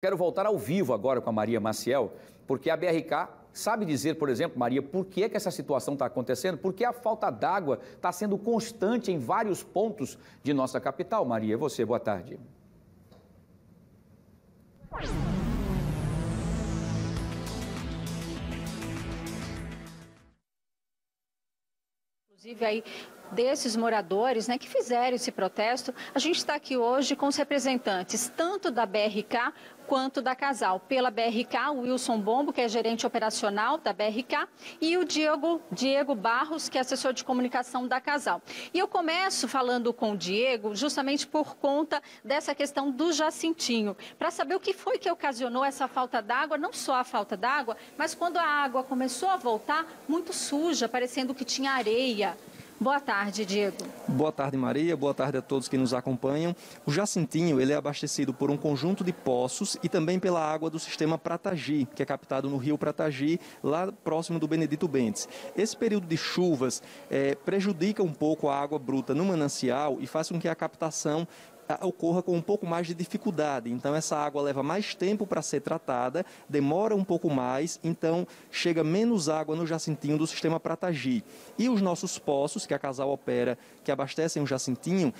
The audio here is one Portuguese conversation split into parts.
Quero voltar ao vivo agora com a Maria Maciel, porque a BRK sabe dizer, por exemplo, Maria, por que essa situação está acontecendo? Porque a falta d'água está sendo constante em vários pontos de nossa capital. Maria, você, boa tarde. Inclusive aí desses moradores, que fizeram esse protesto, a gente está aqui hoje com os representantes tanto da BRK quanto da Casal. Pela BRK, o Wilson Bombo, que é gerente operacional da BRK, e o Diego Barros, que é assessor de comunicação da Casal. E eu começo falando com o Diego justamente por conta dessa questão do Jacintinho, para saber o que foi que ocasionou essa falta d'água, não só a falta d'água, mas quando a água começou a voltar muito suja, parecendo que tinha areia. Boa tarde, Diego. Boa tarde, Maria. Boa tarde a todos que nos acompanham. O Jacintinho ele é abastecido por um conjunto de poços e também pela água do sistema Pratagi, que é captado no rio Pratagi, lá próximo do Benedito Bentes. Esse período de chuvas prejudica um pouco a água bruta no manancial e faz com que a captação ocorra com um pouco mais de dificuldade. Então essa água leva mais tempo para ser tratada, demora um pouco mais, então chega menos água no Jacintinho do sistema Pratagi. E os nossos poços, que a Casal opera, que abastecem o Jacintinho,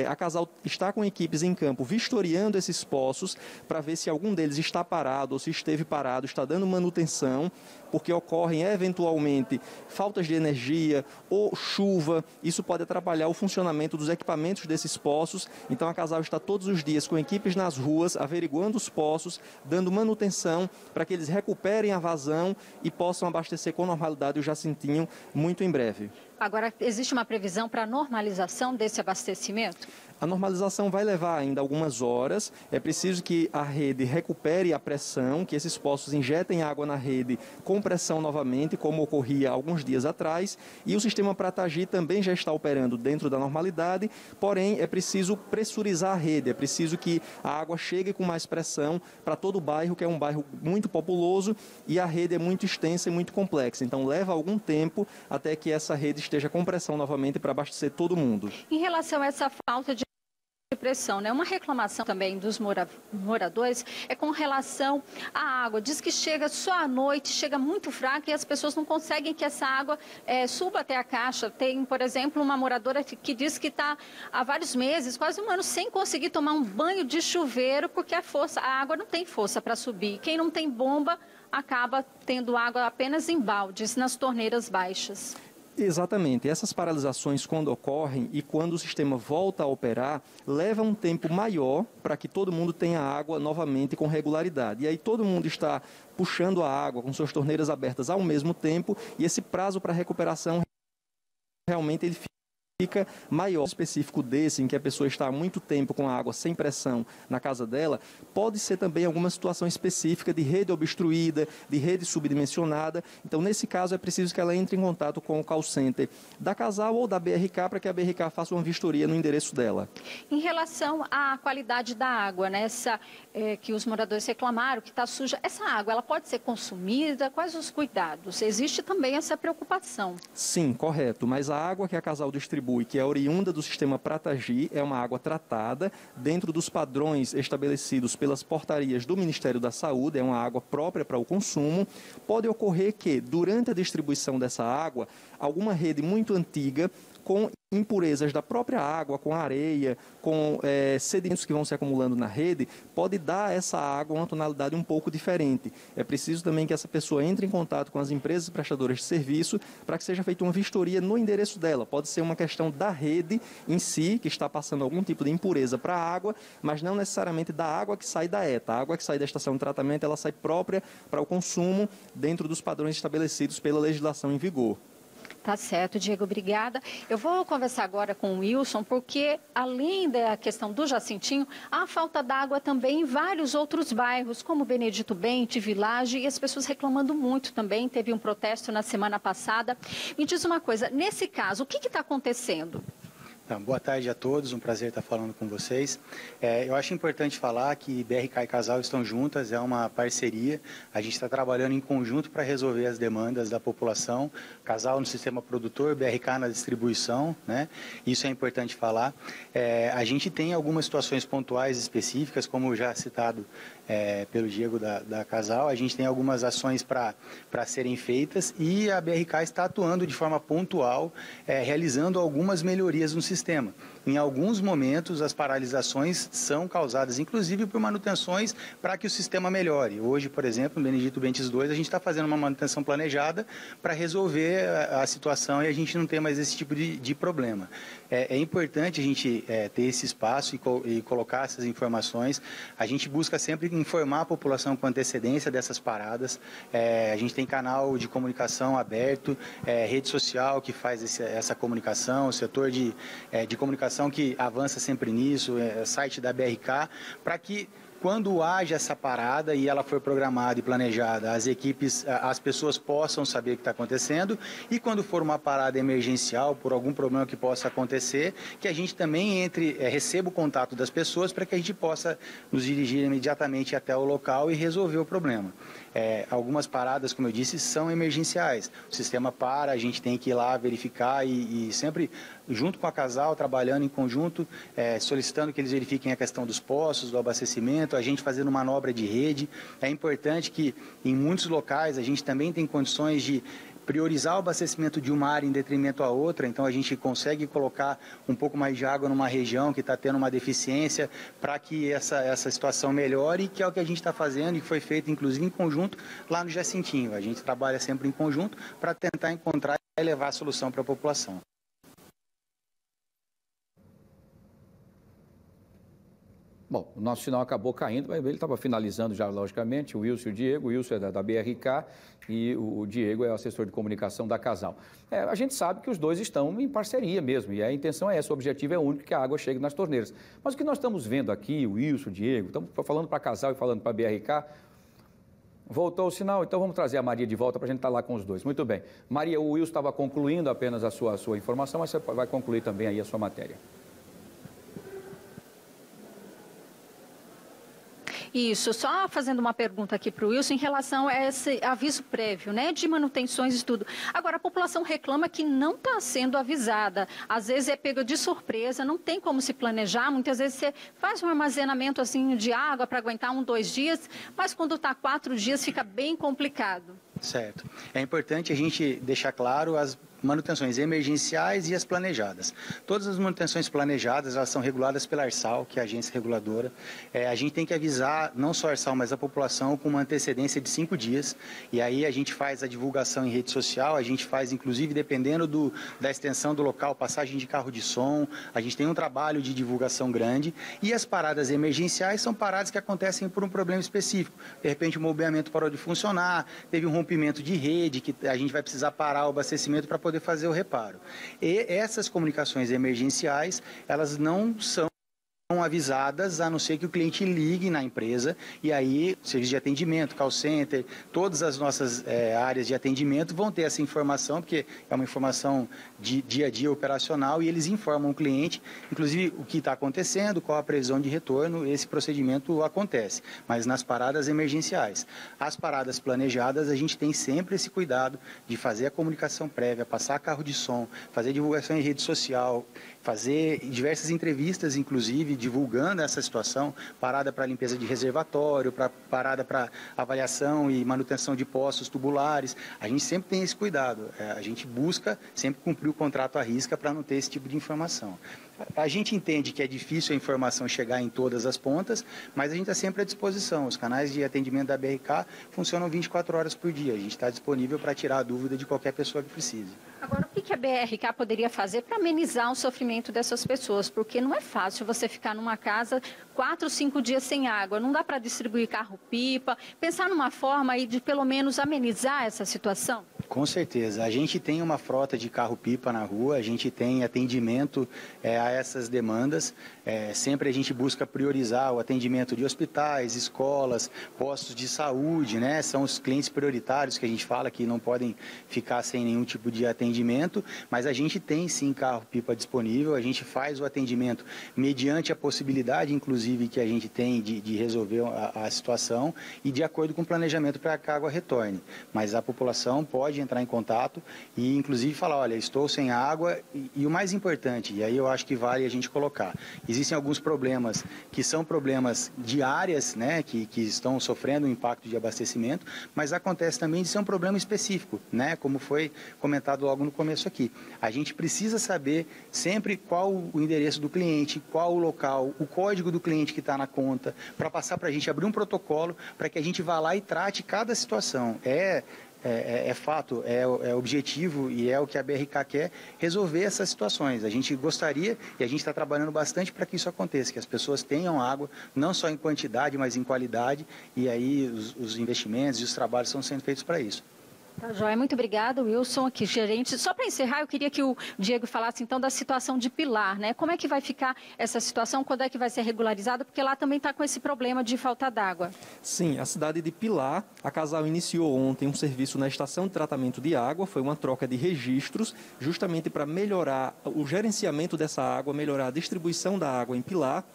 a Casal está com equipes em campo vistoriando esses poços para ver se algum deles está parado ou se esteve parado, está dando manutenção, porque ocorrem eventualmente faltas de energia ou chuva. Isso pode atrapalhar o funcionamento dos equipamentos desses poços. Então a Casal está todos os dias com equipes nas ruas, averiguando os poços, dando manutenção para que eles recuperem a vazão e possam abastecer com normalidade o Jacintinho muito em breve. Agora, existe uma previsão para a normalização desse abastecimento? A normalização vai levar ainda algumas horas. É preciso que a rede recupere a pressão, que esses poços injetem água na rede com pressão novamente, como ocorria alguns dias atrás. E o sistema Pratagi também já está operando dentro da normalidade, porém é preciso pressurizar a rede, é preciso que a água chegue com mais pressão para todo o bairro, que é um bairro muito populoso e a rede é muito extensa e muito complexa. Então leva algum tempo até que essa rede esteja com pressão novamente para abastecer todo mundo. Em relação a essa falta de pressão, uma reclamação também dos moradores é com relação à água. Diz que chega só à noite, chega muito fraca e as pessoas não conseguem que essa água suba até a caixa. Tem, por exemplo, uma moradora que diz que está há vários meses, quase um ano, sem conseguir tomar um banho de chuveiro porque a água não tem força para subir. Quem não tem bomba acaba tendo água apenas em baldes, nas torneiras baixas. Exatamente. Essas paralisações, quando ocorrem e quando o sistema volta a operar, leva um tempo maior para que todo mundo tenha água novamente com regularidade. E aí todo mundo está puxando a água com suas torneiras abertas ao mesmo tempo e esse prazo para recuperação realmente ele fica maior. Específico desse, em que a pessoa está há muito tempo com a água sem pressão na casa dela, pode ser também alguma situação específica de rede obstruída, de rede subdimensionada. Então, nesse caso, é preciso que ela entre em contato com o call center da Casal ou da BRK para que a BRK faça uma vistoria no endereço dela. Em relação à qualidade da água, que os moradores reclamaram que está suja, essa água ela pode ser consumida? Quais os cuidados? Existe também essa preocupação? Sim, correto. Mas a água que a Casal distribui, que é oriunda do sistema Pratagi, é uma água tratada dentro dos padrões estabelecidos pelas portarias do Ministério da Saúde, é uma água própria para o consumo. Pode ocorrer que, durante a distribuição dessa água, alguma rede muito antiga, com impurezas da própria água, com areia, com sedimentos que vão se acumulando na rede, pode dar a essa água uma tonalidade um pouco diferente. É preciso também que essa pessoa entre em contato com as empresas prestadoras de serviço para que seja feita uma vistoria no endereço dela. Pode ser uma questão da rede em si, que está passando algum tipo de impureza para a água, mas não necessariamente da água que sai da ETA. A água que sai da estação de tratamento, ela sai própria para o consumo dentro dos padrões estabelecidos pela legislação em vigor. Tá certo, Diego, obrigada. Eu vou conversar agora com o Wilson, porque além da questão do Jacintinho, há falta d'água também em vários outros bairros, como Benedito Bentes, Village, e as pessoas reclamando muito também. Teve um protesto na semana passada. Me diz uma coisa, nesse caso, o que está acontecendo? Boa tarde a todos, um prazer estar falando com vocês. Eu acho importante falar que BRK e Casal estão juntas, é uma parceria, a gente está trabalhando em conjunto para resolver as demandas da população, Casal no sistema produtor, BRK na distribuição, né? Isso é importante falar. A gente tem algumas situações pontuais específicas, como já citado pelo Diego da Casal, a gente tem algumas ações para serem feitas e a BRK está atuando de forma pontual, realizando algumas melhorias no sistema. Em alguns momentos, as paralisações são causadas, inclusive, por manutenções para que o sistema melhore. Hoje, por exemplo, no Benedito Bentes 2, a gente está fazendo uma manutenção planejada para resolver a situação e a gente não ter mais esse tipo de problema. É importante a gente ter esse espaço e colocar essas informações. A gente busca sempre informar a população com antecedência dessas paradas. A gente tem canal de comunicação aberto, rede social que faz essa comunicação, o setor de comunicação que avança sempre nisso, site da BRK, para que quando haja essa parada e ela for programada e planejada, as pessoas possam saber o que está acontecendo e quando for uma parada emergencial, por algum problema que possa acontecer, que a gente também receba o contato das pessoas para que a gente possa nos dirigir imediatamente até o local e resolver o problema. Algumas paradas, como eu disse, são emergenciais. O sistema para, a gente tem que ir lá verificar e sempre junto com a Casal, trabalhando em conjunto, solicitando que eles verifiquem a questão dos poços, do abastecimento, a gente fazendo manobra de rede. É importante que em muitos locais a gente também tem condições de priorizar o abastecimento de uma área em detrimento à outra, então a gente consegue colocar um pouco mais de água numa região que está tendo uma deficiência para que essa situação melhore, que é o que a gente está fazendo e que foi feito inclusive em conjunto lá no Jacintinho. A gente trabalha sempre em conjunto para tentar encontrar e levar a solução para a população. Bom, o nosso sinal acabou caindo, mas ele estava finalizando já, logicamente, o Wilson e o Diego. O Wilson é da BRK e o Diego é o assessor de comunicação da Casal. A gente sabe que os dois estão em parceria mesmo, e a intenção é essa, o objetivo é único, que a água chegue nas torneiras. Mas o que nós estamos vendo aqui, o Wilson, o Diego, estamos falando para a Casal e falando para a BRK, voltou o sinal, então vamos trazer a Maria de volta para a gente estar lá com os dois. Muito bem. Maria, o Wilson estava concluindo apenas a sua informação, mas você vai concluir também aí a sua matéria. Isso, só fazendo uma pergunta aqui para o Wilson em relação a esse aviso prévio, né, de manutenções e tudo. Agora, a população reclama que não está sendo avisada, às vezes é pega de surpresa, não tem como se planejar, muitas vezes você faz um armazenamento assim de água para aguentar 1, 2 dias, mas quando está 4 dias fica bem complicado. Certo. É importante a gente deixar claro as manutenções emergenciais e as planejadas. Todas as manutenções planejadas, elas são reguladas pela ARSAL, que é a agência reguladora. A gente tem que avisar não só a ARSAL, mas a população com uma antecedência de 5 dias. E aí a gente faz a divulgação em rede social, a gente faz, inclusive, dependendo da extensão do local, passagem de carro de som, a gente tem um trabalho de divulgação grande. E as paradas emergenciais são paradas que acontecem por um problema específico. De repente, o mobiliamento parou de funcionar, teve um rompimento de rede, que a gente vai precisar parar o abastecimento para poder fazer o reparo. E essas comunicações emergenciais, elas não são avisadas, a não ser que o cliente ligue na empresa e aí serviço de atendimento, call center, todas as nossas áreas de atendimento vão ter essa informação, porque é uma informação de dia a dia operacional e eles informam o cliente, inclusive o que está acontecendo, qual a previsão de retorno, esse procedimento acontece, mas nas paradas emergenciais. As paradas planejadas, a gente tem sempre esse cuidado de fazer a comunicação prévia, passar carro de som, fazer divulgação em rede social, fazer diversas entrevistas, inclusive, divulgando essa situação, parada para limpeza de reservatório, parada para avaliação e manutenção de poços tubulares. A gente sempre tem esse cuidado. A gente busca sempre cumprir o contrato à risca para não ter esse tipo de informação. A gente entende que é difícil a informação chegar em todas as pontas, mas a gente está sempre à disposição. Os canais de atendimento da BRK funcionam 24 horas por dia. A gente está disponível para tirar a dúvida de qualquer pessoa que precise. Agora, o que a BRK poderia fazer para amenizar o sofrimento dessas pessoas? Porque não é fácil você ficar numa casa 4, 5 dias sem água. Não dá para distribuir carro-pipa. Pensar numa forma aí de, pelo menos, amenizar essa situação? Com certeza. A gente tem uma frota de carro-pipa na rua, a gente tem atendimento a essas demandas. Sempre a gente busca priorizar o atendimento de hospitais, escolas, postos de saúde, né? São os clientes prioritários que a gente fala que não podem ficar sem nenhum tipo de atendimento, mas a gente tem sim carro-pipa disponível, a gente faz o atendimento mediante a possibilidade, inclusive, que a gente tem de resolver a situação e de acordo com o planejamento para que a água retorne. Mas a população pode entrar em contato e, inclusive, falar, olha, estou sem água e o mais importante, e aí eu acho que vale a gente colocar, existem alguns problemas que são problemas de áreas, né, que estão sofrendo um impacto de abastecimento, mas acontece também de ser um problema específico, né, como foi comentado logo no começo aqui. A gente precisa saber sempre qual o endereço do cliente, qual o local, o código do cliente que está na conta, para passar para a gente abrir um protocolo para que a gente vá lá e trate cada situação. É fato, é objetivo e é o que a BRK quer, resolver essas situações. A gente gostaria e a gente está trabalhando bastante para que isso aconteça, que as pessoas tenham água, não só em quantidade, mas em qualidade, e aí os investimentos e os trabalhos estão sendo feitos para isso. Tá, joia. Muito obrigada, Wilson, aqui, gerente. Só para encerrar, eu queria que o Diego falasse, então, da situação de Pilar, né? Como é que vai ficar essa situação? Quando é que vai ser regularizada? Porque lá também está com esse problema de falta d'água. Sim, a cidade de Pilar, a Casal iniciou ontem um serviço na estação de tratamento de água, foi uma troca de registros, justamente para melhorar o gerenciamento dessa água, melhorar a distribuição da água em Pilar.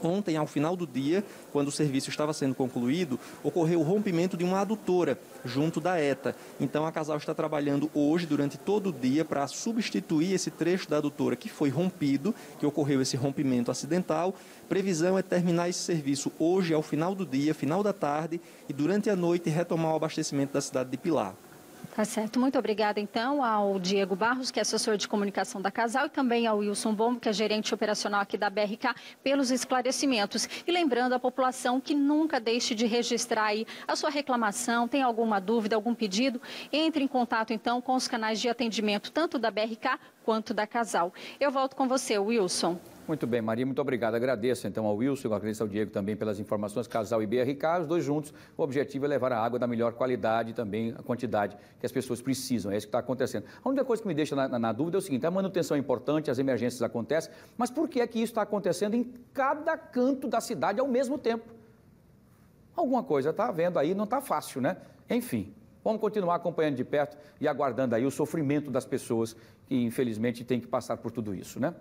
Ontem, ao final do dia, quando o serviço estava sendo concluído, ocorreu o rompimento de uma adutora junto da ETA. Então, a Casal está trabalhando hoje, durante todo o dia, para substituir esse trecho da adutora que foi rompido, que ocorreu esse rompimento acidental. Previsão é terminar esse serviço hoje, ao final do dia, final da tarde, e durante a noite retomar o abastecimento da cidade de Pilar. Tá certo. Muito obrigada, então, ao Diego Barros, que é assessor de comunicação da Casal, e também ao Wilson Bombo, que é gerente operacional aqui da BRK, pelos esclarecimentos. E lembrando a população que nunca deixe de registrar aí a sua reclamação, tem alguma dúvida, algum pedido, entre em contato, então, com os canais de atendimento, tanto da BRK quanto da Casal. Eu volto com você, Wilson. Muito bem, Maria, muito obrigado. Agradeço então ao Wilson, agradeço ao Diego também pelas informações, Casal e BRK, os dois juntos. O objetivo é levar a água da melhor qualidade e também a quantidade que as pessoas precisam. É isso que está acontecendo. A única coisa que me deixa na dúvida é o seguinte: a manutenção é importante, as emergências acontecem, mas por que é que isso está acontecendo em cada canto da cidade ao mesmo tempo? Alguma coisa está havendo aí, não está fácil, né? Enfim, vamos continuar acompanhando de perto e aguardando aí o sofrimento das pessoas que infelizmente têm que passar por tudo isso, né?